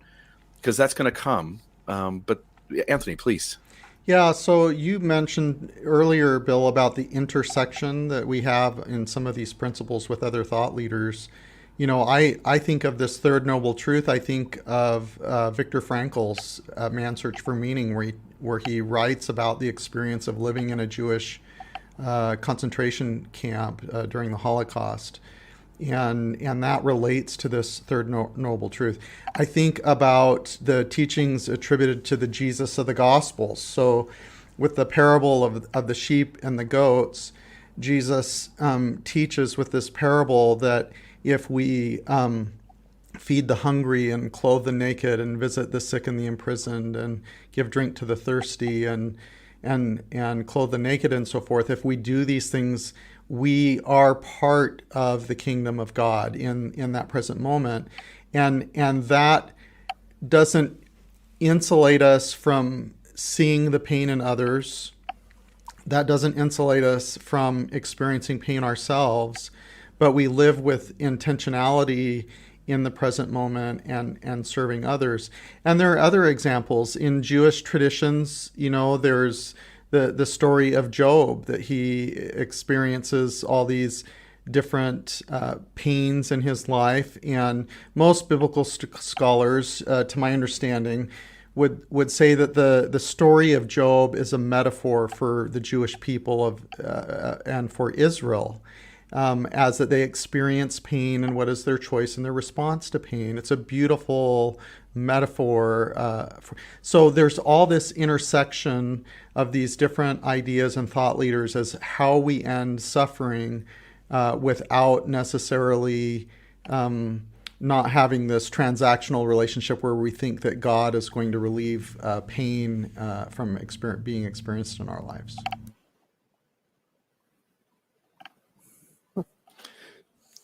because that's going to come. But Anthony, please. Yeah, so you mentioned earlier, Bill, about the intersection that we have in some of these principles with other thought leaders. I think of this third noble truth. I think of Viktor Frankl's Man's Search for Meaning, where he writes about the experience of living in a Jewish concentration camp during the Holocaust. And that relates to this third noble truth. I think about the teachings attributed to the Jesus of the Gospels. So with the parable of the sheep and the goats, Jesus teaches with this parable that if we feed the hungry and clothe the naked and visit the sick and the imprisoned and give drink to the thirsty and clothe the naked and so forth, if we do these things, we are part of the kingdom of God in that present moment. And that doesn't insulate us from seeing the pain in others. That doesn't insulate us from experiencing pain ourselves, but we live with intentionality in the present moment and serving others. And there are other examples in Jewish traditions. There's the story of Job, that he experiences all these different pains in his life. And most biblical scholars, to my understanding, would say that the story of Job is a metaphor for the Jewish people and for Israel, as that they experience pain and what is their choice and their response to pain. It's a beautiful metaphor. So there's all this intersection of these different ideas and thought leaders as how we end suffering without necessarily not having this transactional relationship where we think that God is going to relieve pain from being experienced in our lives.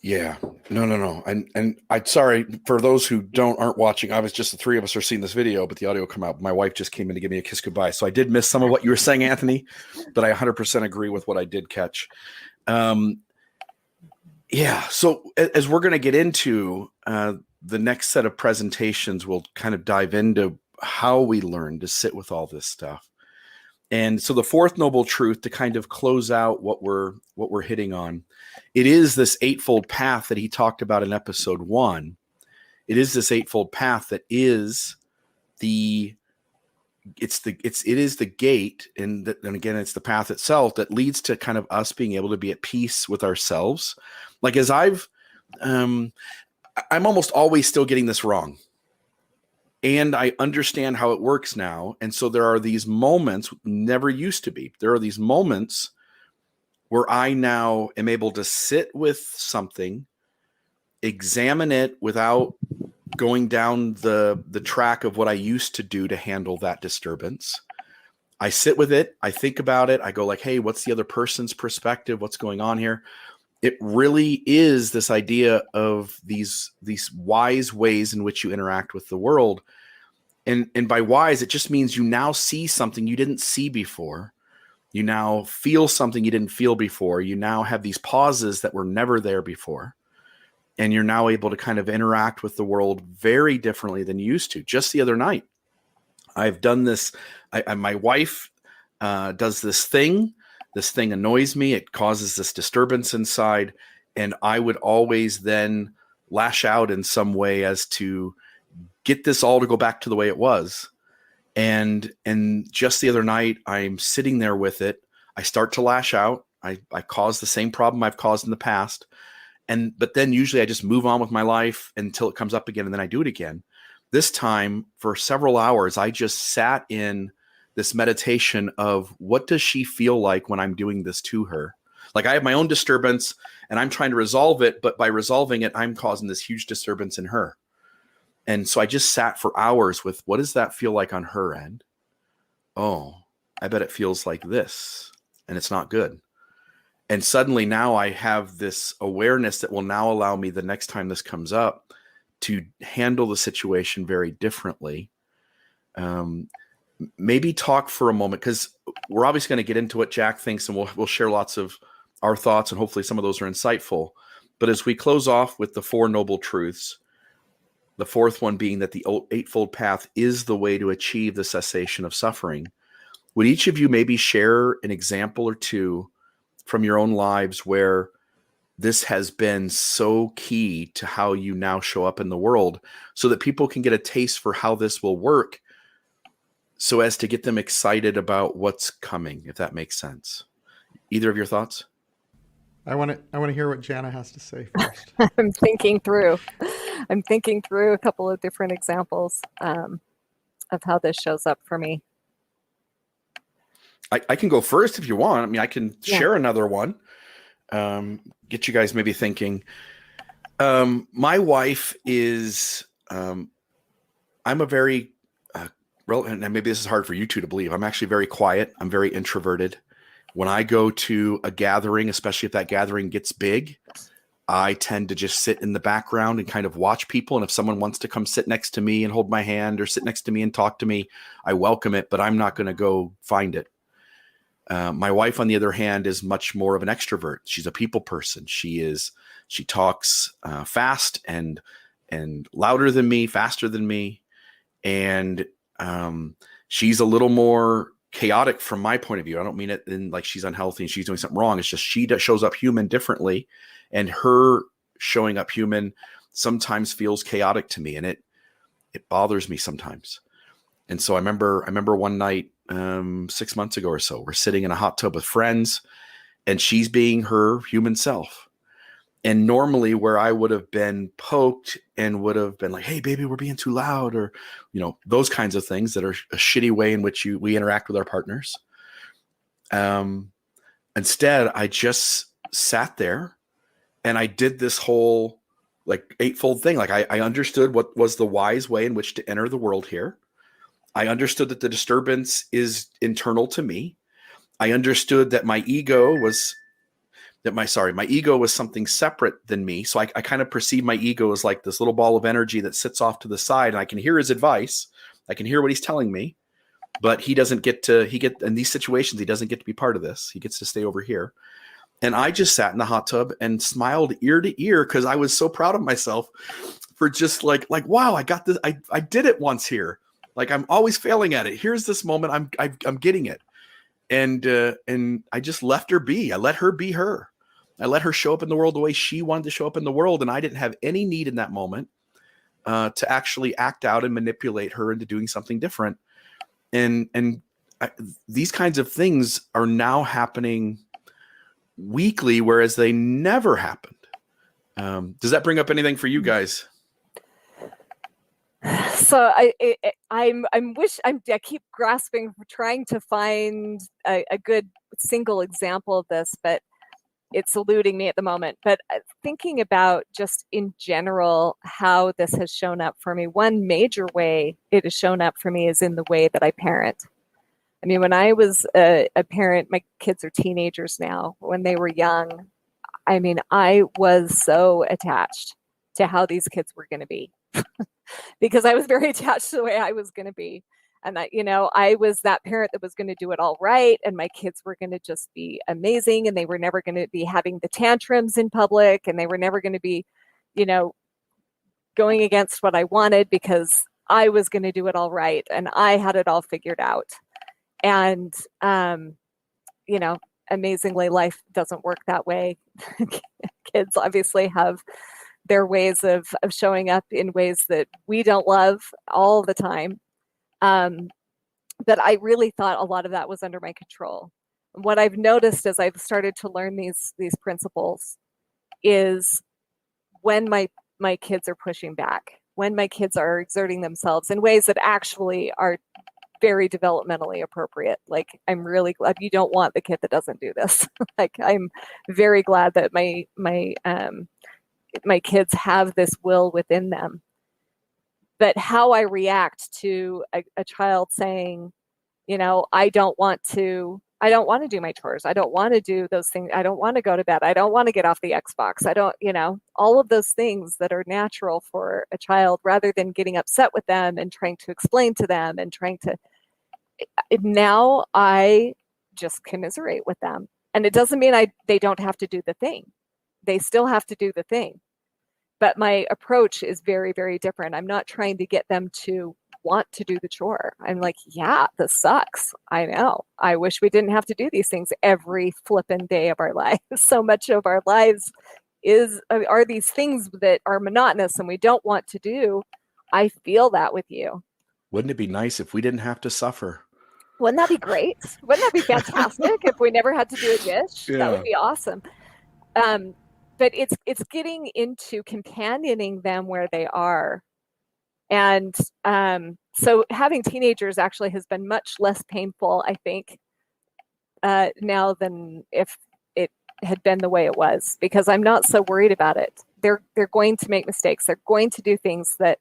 Yeah, no. And I'm sorry for those who aren't watching. I was just the three of us are seeing this video, but the audio come out. My wife just came in to give me a kiss goodbye. So I did miss some of what you were saying, Anthony, but I 100% agree with what I did catch. Yeah. So as we're going to get into the next set of presentations, we'll kind of dive into how we learn to sit with all this stuff. And so the fourth noble truth, to kind of close out what we're hitting on, it is this eightfold path that he talked about in episode 1. It is this eightfold path that is it is the gate, and again, it's the path itself that leads to kind of us being able to be at peace with ourselves. Like, as I'm almost always still getting this wrong. And I understand how it works now. And so there are these moments, never used to be. There are these moments where I now am able to sit with something, examine it without going down the track of what I used to do to handle that disturbance. I sit with it. I think about it. I go like, hey, what's the other person's perspective? What's going on here? It really is this idea of these wise ways in which you interact with the world. And by wise, it just means you now see something you didn't see before. You now feel something you didn't feel before. You now have these pauses that were never there before. And you're now able to kind of interact with the world very differently than you used to. Just the other night, I've done this. My wife does this thing. This thing annoys me. It causes this disturbance inside. And I would always then lash out in some way as to get this all to go back to the way it was. And just the other night, I'm sitting there with it. I start to lash out. I cause the same problem I've caused in the past. But then usually I just move on with my life until it comes up again, and then I do it again. This time, for several hours, I just sat in this meditation of what does she feel like when I'm doing this to her? Like, I have my own disturbance and I'm trying to resolve it, but by resolving it, I'm causing this huge disturbance in her. And so I just sat for hours with, what does that feel like on her end? Oh, I bet it feels like this, and it's not good. And suddenly now I have this awareness that will now allow me, the next time this comes up, to handle the situation very differently. Maybe talk for a moment, because we're obviously going to get into what Jack thinks, and we'll share lots of our thoughts, and hopefully some of those are insightful. But as we close off with the Four Noble Truths, the fourth one being that the Eightfold Path is the way to achieve the cessation of suffering, would each of you maybe share an example or two from your own lives where this has been so key to how you now show up in the world, so that people can get a taste for how this will work, so as to get them excited about what's coming, if that makes sense? Either of your thoughts? I want to hear what Jana has to say first. I'm thinking through a couple of different examples of how this shows up for me. I can go first if you want. I mean, I can share another one. Get you guys maybe thinking. My wife is, I'm a very, and maybe this is hard for you two to believe, I'm actually very quiet. I'm very introverted. When I go to a gathering, especially if that gathering gets big, I tend to just sit in the background and kind of watch people. And if someone wants to come sit next to me and hold my hand, or sit next to me and talk to me, I welcome it, but I'm not going to go find it. My wife, on the other hand, is much more of an extrovert. She's a people person. She talks fast and louder than me, faster than me. And she's a little more chaotic from my point of view. I don't mean it in like she's unhealthy and she's doing something wrong. It's just she shows up human differently, and her showing up human sometimes feels chaotic to me, and it bothers me sometimes. And so I remember one night 6 months ago or so, we're sitting in a hot tub with friends, and she's being her human self. And normally, where I would have been poked and would have been like, "Hey, baby, we're being too loud," or, those kinds of things that are a shitty way in which we interact with our partners. Instead, I just sat there and I did this whole like eightfold thing. Like I understood what was the wise way in which to enter the world here. I understood that the disturbance is internal to me. I understood that my ego was something separate than me. So I kind of perceive my ego as like this little ball of energy that sits off to the side, and I can hear his advice. I can hear what he's telling me, but in these situations, he doesn't get to be part of this. He gets to stay over here. And I just sat in the hot tub and smiled ear to ear, because I was so proud of myself for just like, wow, I got this. I did it once here. Like, I'm always failing at it. Here's this moment. I'm getting it. And I just left her be. I let her be her. I let her show up in the world the way she wanted to show up in the world. And I didn't have any need in that moment to actually act out and manipulate her into doing something different. And these kinds of things are now happening weekly, whereas they never happened. Does that bring up anything for you guys? So I keep grasping, trying to find a good single example of this, but it's eluding me at the moment. But thinking about just in general how this has shown up for me, one major way it has shown up for me is in the way that I parent. I mean, when I was a parent, my kids are teenagers now. When they were young, I mean, I was so attached to how these kids were going to be because I was very attached to the way I was going to be. And I was that parent that was going to do it all right. And my kids were going to just be amazing. And they were never going to be having the tantrums in public. And they were never going to be, going against what I wanted, because I was going to do it all right. And I had it all figured out. And, amazingly, life doesn't work that way. Kids obviously have their ways of showing up in ways that we don't love all the time. But I really thought a lot of that was under my control. What I've noticed as I've started to learn these principles is when my kids are pushing back, when my kids are exerting themselves in ways that actually are very developmentally appropriate. Like, I'm really glad you don't want the kid that doesn't do this. Like, I'm very glad that my kids have this will within them. But how I react to a child saying, I don't want to do my chores. I don't want to do those things. I don't want to go to bed. I don't want to get off the Xbox. I don't, all of those things that are natural for a child, rather than getting upset with them and trying to explain to them and trying to, now I just commiserate with them. And it doesn't mean they don't have to do the thing. They still have to do the thing. But my approach is very, very different. I'm not trying to get them to want to do the chore. I'm like, yeah, this sucks. I know. I wish we didn't have to do these things every flippin' day of our lives. So much of our lives are these things that are monotonous and we don't want to do. I feel that with you. Wouldn't it be nice if we didn't have to suffer? Wouldn't that be great? Wouldn't that be fantastic if we never had to do a dish? Yeah. That would be awesome. But it's getting into companioning them where they are. And so having teenagers actually has been much less painful, I think, now than if it had been the way it was, because I'm not so worried about it. They're going to make mistakes. They're going to do things that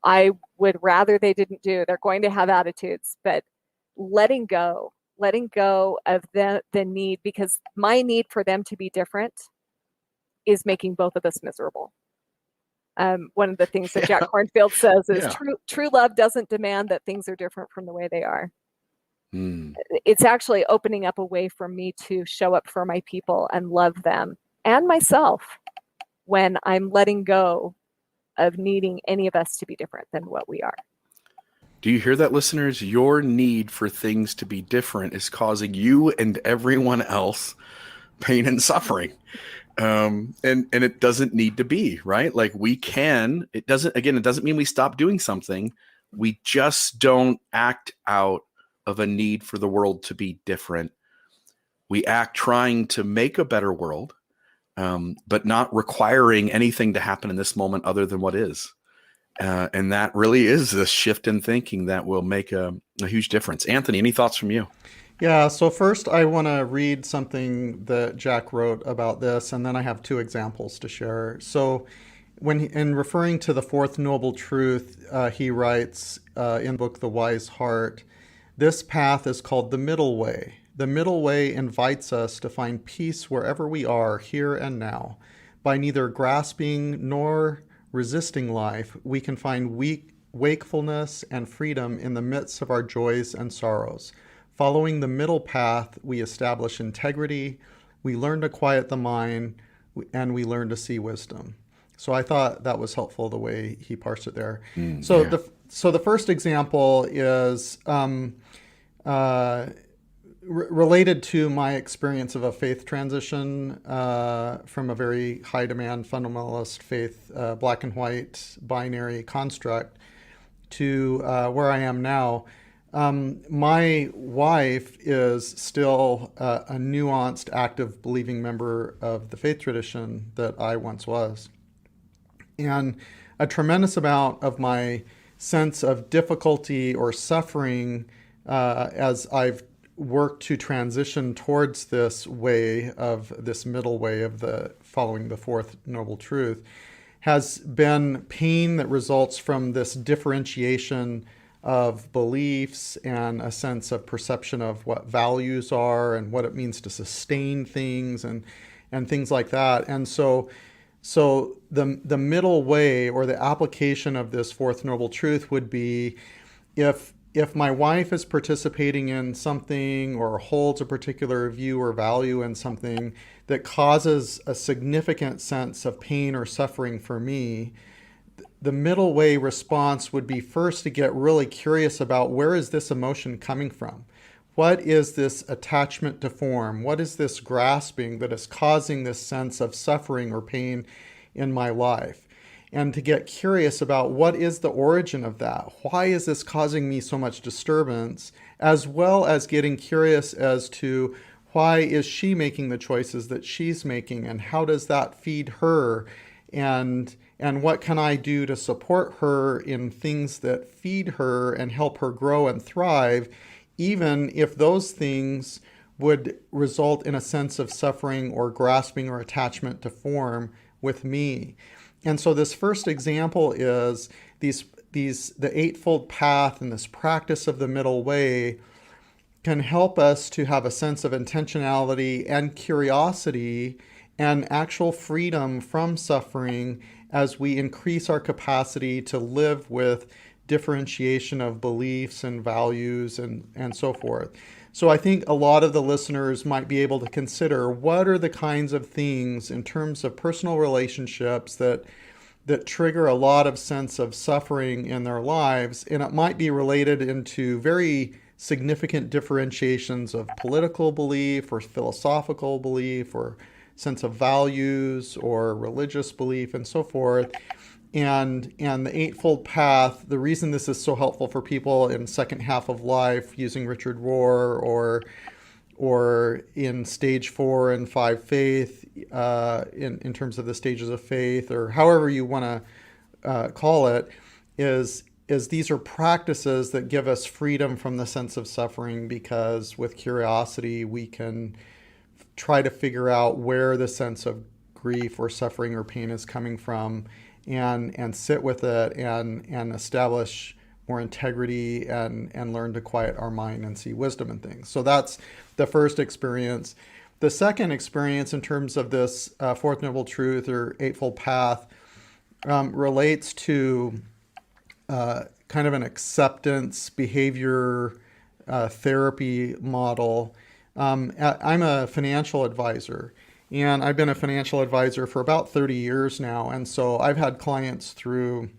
I would rather they didn't do. They're going to have attitudes, but letting go of the need, because my need for them to be different is making both of us miserable. One of the things that Jack Kornfield says is true love doesn't demand that things are different from the way they are. It's actually opening up a way for me to show up for my people and love them and myself when I'm letting go of needing any of us to be different than what we are. Do you hear that, listeners? Your need for things to be different is causing you and everyone else pain and suffering. And it doesn't need to be, right? Like it doesn't mean we stop doing something. We just don't act out of a need for the world to be different. We act trying to make a better world, but not requiring anything to happen in this moment other than what is. And that really is the shift in thinking that will make a huge difference. Anthony, any thoughts from you? Yeah, so first I want to read something that Jack wrote about this, and then I have two examples to share. So in referring to the fourth noble truth, he writes in the book The Wise Heart, this path is called the middle way. The middle way invites us to find peace wherever we are, here and now. By neither grasping nor resisting life, we can find wakefulness and freedom in the midst of our joys and sorrows. Following the middle path, we establish integrity, we learn to quiet the mind, and we learn to see wisdom. So I thought that was helpful the way he parsed it there. So the first example is related to my experience of a faith transition from a very high demand fundamentalist faith, black and white binary construct to where I am now. My wife is still a nuanced, active, believing member of the faith tradition that I once was. And a tremendous amount of my sense of difficulty or suffering as I've worked to transition towards this middle way of the following the fourth noble truth has been pain that results from this differentiation of beliefs and a sense of perception of what values are and what it means to sustain things and things like that. And so the middle way, or the application of this fourth noble truth, would be if my wife is participating in something or holds a particular view or value in something that causes a significant sense of pain or suffering for me, the middle way response would be first to get really curious about where is this emotion coming from? What is this attachment to form? What is this grasping that is causing this sense of suffering or pain in my life? And to get curious about what is the origin of that? Why is this causing me so much disturbance? As well as getting curious as to why is she making the choices that she's making, and how does that feed her? And what can I do to support her in things that feed her and help her grow and thrive, even if those things would result in a sense of suffering or grasping or attachment to form with me. And so this first example is the Eightfold Path and this practice of the middle way can help us to have a sense of intentionality and curiosity and actual freedom from suffering as we increase our capacity to live with differentiation of beliefs and values and so forth. So I think a lot of the listeners might be able to consider what are the kinds of things in terms of personal relationships that trigger a lot of sense of suffering in their lives, and it might be related into very significant differentiations of political belief or philosophical belief or sense of values or religious belief and so forth. And the Eightfold Path, the reason this is so helpful for people in second half of life using Richard Rohr or in stage 4 and 5 faith, in terms of the stages of faith, or however you want to call it, is these are practices that give us freedom from the sense of suffering, because with curiosity we can try to figure out where the sense of grief or suffering or pain is coming from, and sit with it and establish more integrity and learn to quiet our mind and see wisdom in things. So that's the first experience. The second experience in terms of this Fourth Noble Truth or Eightfold Path relates to kind of an acceptance behavior therapy model. I'm a financial advisor, and I've been a financial advisor for about 30 years now. And so I've had clients through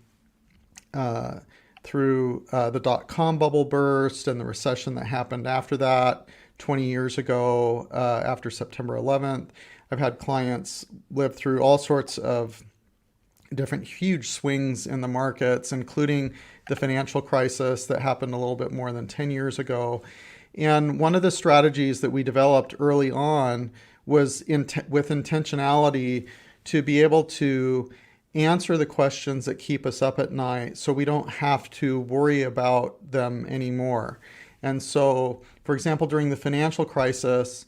the dot-com bubble burst and the recession that happened after that 20 years ago, after September 11th. I've had clients live through all sorts of different huge swings in the markets, including the financial crisis that happened a little bit more than 10 years ago. And one of the strategies that we developed early on was with intentionality to be able to answer the questions that keep us up at night so we don't have to worry about them anymore. And so, for example, during the financial crisis,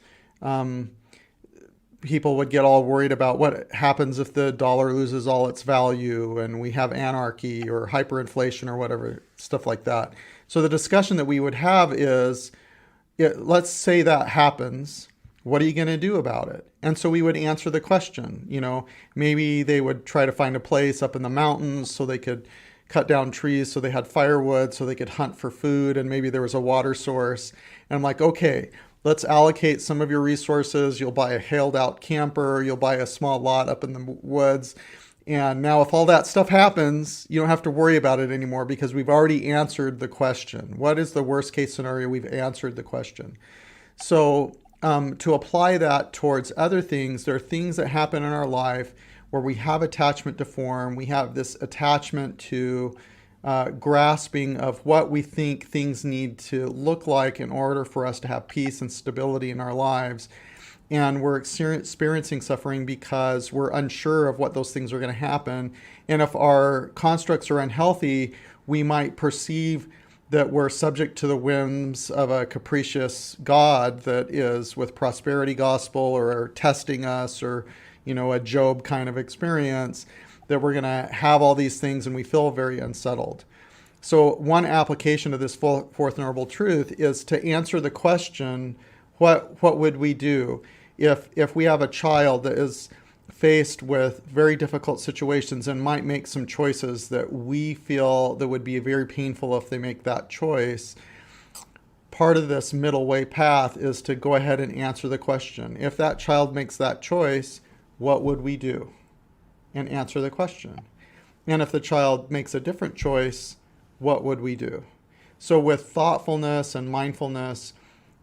people would get all worried about what happens if the dollar loses all its value and we have anarchy or hyperinflation or whatever, stuff like that. So the discussion that we would have is, let's say that happens. What are you going to do about it? And so we would answer the question. Maybe they would try to find a place up in the mountains so they could cut down trees so they had firewood so they could hunt for food, and maybe there was a water source. And I'm like, okay, let's allocate some of your resources. You'll buy a hailed out camper. You'll buy a small lot up in the woods. And now if all that stuff happens, you don't have to worry about it anymore because we've already answered the question. What is the worst case scenario? We've answered the question. So to apply that towards other things, there are things that happen in our life where we have attachment to form. We have this attachment to grasping of what we think things need to look like in order for us to have peace and stability in our lives. And we're experiencing suffering because we're unsure of what those things are going to happen. And if our constructs are unhealthy, we might perceive that we're subject to the whims of a capricious God that is with prosperity gospel or testing us, or, a Job kind of experience, that we're going to have all these things and we feel very unsettled. So one application of this Fourth Noble Truth is to answer the question, what would we do if we have a child that is faced with very difficult situations and might make some choices that we feel that would be very painful if they make that choice? Part of this middle way path is to go ahead and answer the question. If that child makes that choice, what would we do? And answer the question. And if the child makes a different choice, what would we do? So with thoughtfulness and mindfulness,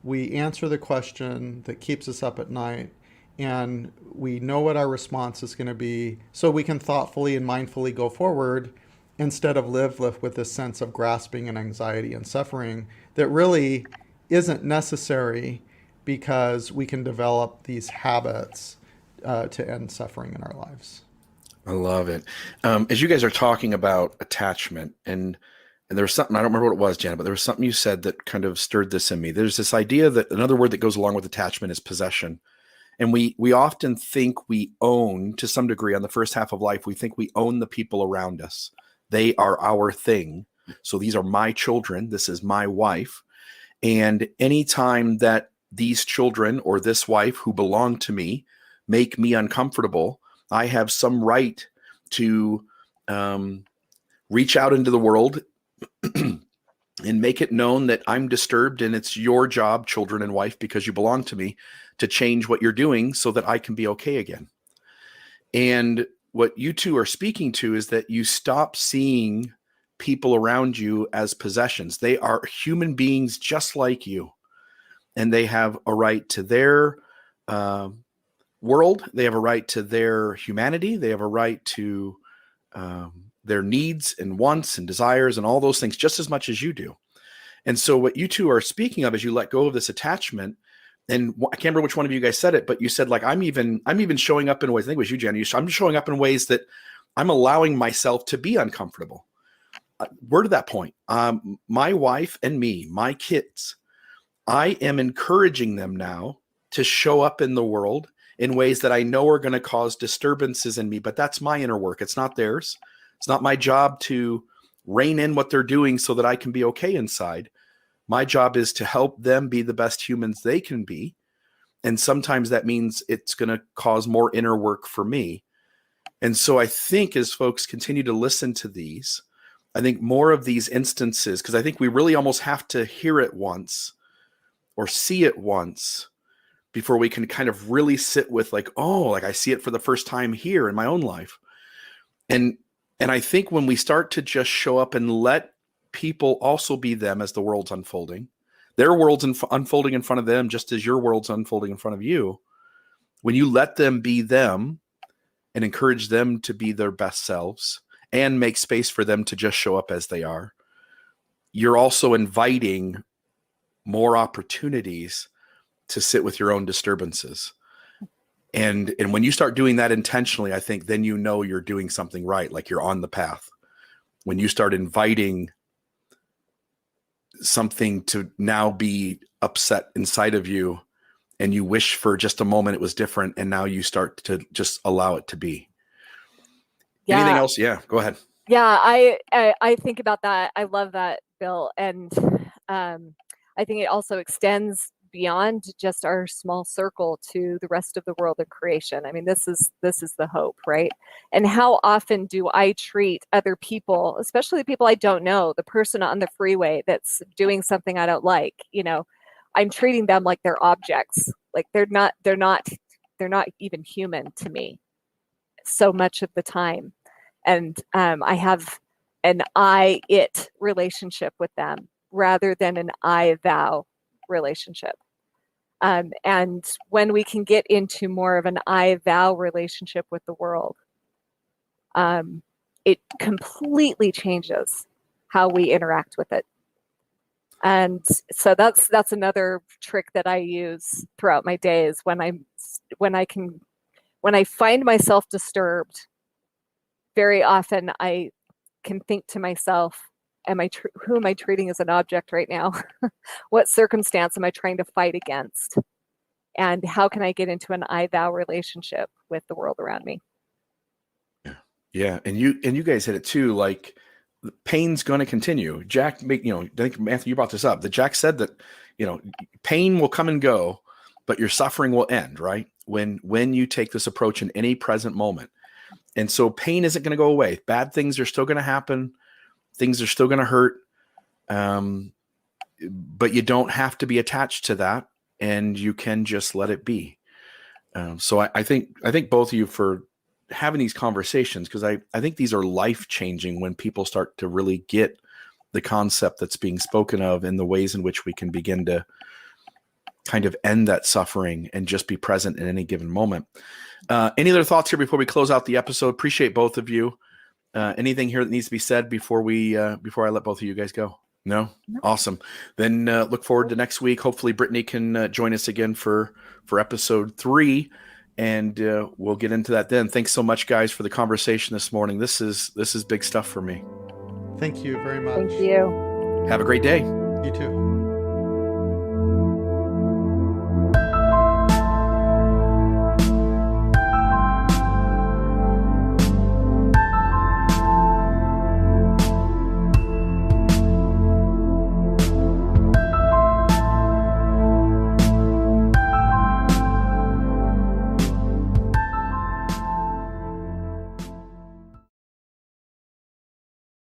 we answer the question that keeps us up at night, and we know what our response is going to be, so we can thoughtfully and mindfully go forward instead of live with this sense of grasping and anxiety and suffering that really isn't necessary, because we can develop these habits to end suffering in our lives. I love it. As you guys are talking about attachment, and there was something, I don't remember what it was, Jana, but there was something you said that kind of stirred this in me. There's this idea that another word that goes along with attachment is possession. And we often think we own, to some degree, on the first half of life, we think we own the people around us. They are our thing. So these are my children. This is my wife. And anytime that these children or this wife who belong to me make me uncomfortable, I have some right to reach out into the world and make it known that I'm disturbed, and it's your job, children and wife, because you belong to me, to change what you're doing so that I can be okay again. And what you two are speaking to is that you stop seeing people around you as possessions. They are human beings just like you, and they have a right to their world. They have a right to their humanity. They have a right to their needs and wants and desires and all those things just as much as you do. And so what you two are speaking of is you let go of this attachment. And I can't remember which one of you guys said it, but you said, like, I'm even showing up in ways, I think it was you, Jana, I'm showing up in ways that I'm allowing myself to be uncomfortable. We're to that point. My wife and me, my kids, I am encouraging them now to show up in the world in ways that I know are going to cause disturbances in me, but that's my inner work. It's not theirs. It's not my job to rein in what they're doing so that I can be okay inside. My job is to help them be the best humans they can be. And sometimes that means it's going to cause more inner work for me. And so I think as folks continue to listen to these, I think more of these instances, because I think we really almost have to hear it once or see it once before we can kind of really sit with, like, oh, like I see it for the first time here in my own life. And I think when we start to just show up and let people also be them as the world's unfolding, their world's unfolding in front of them, just as your world's unfolding in front of you. When you let them be them and encourage them to be their best selves and make space for them to just show up as they are, you're also inviting more opportunities to sit with your own disturbances. And when you start doing that intentionally, I think then you know you're doing something right, like you're on the path. When you start inviting something to now be upset inside of you, and you wish for just a moment it was different, and now you start to just allow it to be. Yeah. Anything else? Yeah, go ahead. Yeah, I think about that. I love that, Bill. And I think it also extends beyond just our small circle to the rest of the world of creation. I mean, this is the hope, right? And how often do I treat other people, especially the people I don't know, the person on the freeway that's doing something I don't like, I'm treating them like they're objects. Like they're not even human to me so much of the time. And I have an I-it relationship with them rather than an I-thou relationship. And when we can get into more of an I-thou relationship with the world, it completely changes how we interact with it. And so that's another trick that I use throughout my days when I find myself disturbed. Very often I can think to myself, who am I treating as an object right now? What circumstance am I trying to fight against? And how can I get into an I-thou relationship with the world around me? Yeah. And you guys hit it too. Like, the pain's going to continue. Jack, I think Matthew, you brought this up, that Jack said that, pain will come and go, but your suffering will end, right? When you take this approach in any present moment. And so pain isn't going to go away. Bad things are still going to happen. Things are still going to hurt. But you don't have to be attached to that, and you can just let it be. So I think both of you for having these conversations, because I think these are life-changing when people start to really get the concept that's being spoken of and the ways in which we can begin to kind of end that suffering and just be present in any given moment. Any other thoughts here before we close out the episode? Appreciate both of you. Anything here that needs to be said before I let both of you guys go? No? Awesome. Then look forward to next week. Hopefully Brittany can join us again for episode 3, and we'll get into that then. Thanks so much, guys, for the conversation this morning. This is big stuff for me. Thank you very much. Thank you. Have a great day. You too.